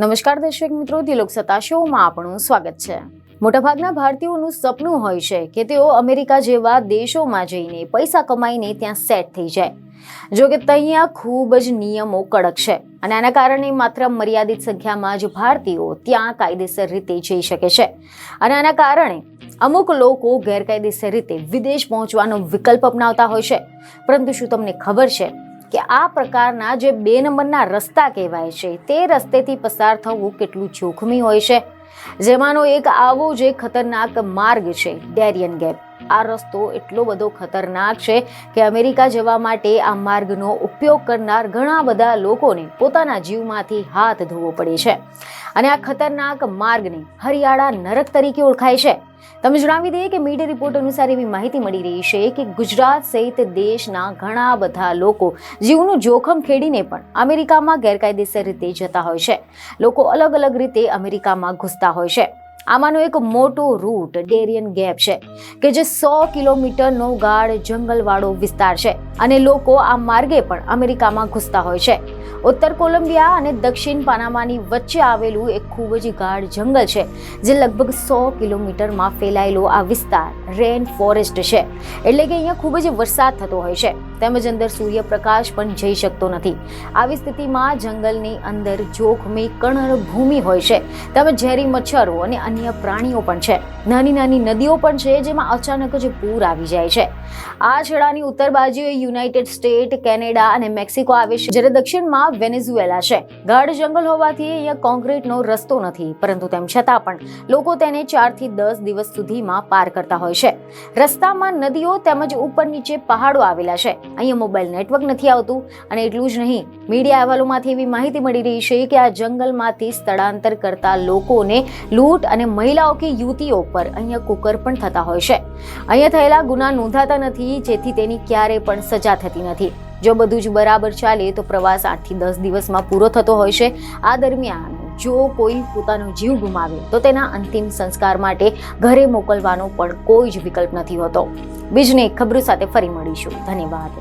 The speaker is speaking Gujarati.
નમસ્કાર દર્શક મિત્રો, દિલોક સત્તા શોમાં આપણું સ્વાગત છે। મોટાભાગના ભારતીયોનું સપનું હોય છે કે તેઓ અમેરિકા જેવા દેશોમાં જઈને પૈસા કમાઈને ત્યાં સેટ થઈ જાય। જો કે ત્યાં ખૂબ જ નિયમો કડક છે અને આના કારણે માત્ર મર્યાદિત સંખ્યામાં જ ભારતીયો ત્યાં કાયદેસર રીતે જઈ શકે છે અને આના કારણે અમુક લોકો ગેરકાયદેસર રીતે વિદેશ પહોંચવાનો વિકલ્પ અપનાવતા હોય છે। પરંતુ શું તમને ખબર છે કે આ પ્રકારના જે 2 નંબરના રસ્તા કહેવાય છે તે રસ્તેથી પસાર થવું કેટલું જોખમી હોય છે? જેમાંનો એક આવો જે ખતરનાક માર્ગ છે ડેરિયન ગેપ। આ રસ્તો એટલો બધો ખતરનાક છે કે અમેરિકા જવા માટે આ માર્ગનો ઉપયોગ કરનાર ઘણા બધા લોકોને પોતાના જીવમાંથી હાથ ધોવો પડે છે અને આ ખતરનાક માર્ગને હરિયાળા નરક તરીકે ઓળખાય છે। તમે જણાવી દઈએ કે મીડિયા રિપોર્ટ અનુસાર એવી માહિતી મળી રહી છે કે ગુજરાત સહિત દેશના ઘણા બધા લોકો જીવનું જોખમ ખેડીને પણ અમેરિકામાં ગેરકાયદેસર રીતે જતા હોય છે। લોકો અલગ અલગ રીતે અમેરિકામાં ઘૂસતા હોય છે। આમાંનો એક મોટો રૂટ ડેરિયન ગેપ છે કે જે 100 કિલોમીટરનો ગાઢ જંગલવાળો વિસ્તાર છે અને લોકો આ માર્ગે પણ અમેરિકામાં ઘૂસતા હોય છે। ઉત્તર કોલંબિયા અને દક્ષિણ પાનામાની વચ્ચે આવેલું એક ખૂબ જ ગાઢ જંગલ છે જે લગભગ 100 કિલોમીટરમાં ફેલાયેલો આ વિસ્તાર રેન ફોરેસ્ટ છે, એટલે કે અહીંયા ખૂબ જ વરસાદ થતો હોય છે તેમજ અંદર સૂર્યપ્રકાશ પણ જઈ શકતો નથી। આવી સ્થિતિમાં જંગલની અંદર જોખમી કણભૂમિ હોય છે તેમજ ઝેરી મચ્છરો અને અન્ય પ્રાણીઓ પણ છે। નાની નાની નદીઓ પણ છે જેમાં અચાનક જ પૂર આવી જાય છે। આ છેડાની ઉત્તર બાજુએ યુનાઇટેડ સ્ટેટ, કેનેડા અને મેક્સિકો આવે છે, જ્યારે દક્ષિણમાં વેનેઝુએલા છે। ગાઢ જંગલ હોવાથી અહીંયા કોન્ક્રીટનો રસ્તો નથી, પરંતુ તેમ છતાં પણ લોકો તેને 4 થી 10 દિવસ સુધીમાં પાર કરતા હોય છે। રસ્તામાં નદીઓ તેમજ ઉપર નીચે પહાડો આવેલા છે। અહીંયા મોબાઈલ નેટવર્ક નથી આવતું અને એટલું જ નહીં, મીડિયા અહેવાલોમાંથી એવી માહિતી મળી રહી છે કે આ જંગલમાંથી સ્થળાંતર કરતા લોકોને લૂંટ અને મહિલાઓ કે યુવતીઓ પર અહીંયા કુકર પણ થતા હોય છે। અહીંયા થયેલા ગુના નોંધાતા નથી, જેથી તેની ક્યારેય પણ સજા થતી નથી। જો બધું જ બરાબર ચાલે તો પ્રવાસ 8 થી 10 દિવસમાં પૂરો થતો હોય છે। આ દરમિયાન જો કોઈ પોતાનો જીવ ગુમાવે તો તેના અંતિમ સંસ્કાર માટે ઘરે મોકલવાનો પણ કોઈ જ વિકલ્પ નથી હોતો। બીજની ખબરો સાથે ફરી મળીશું। ધન્યવાદ।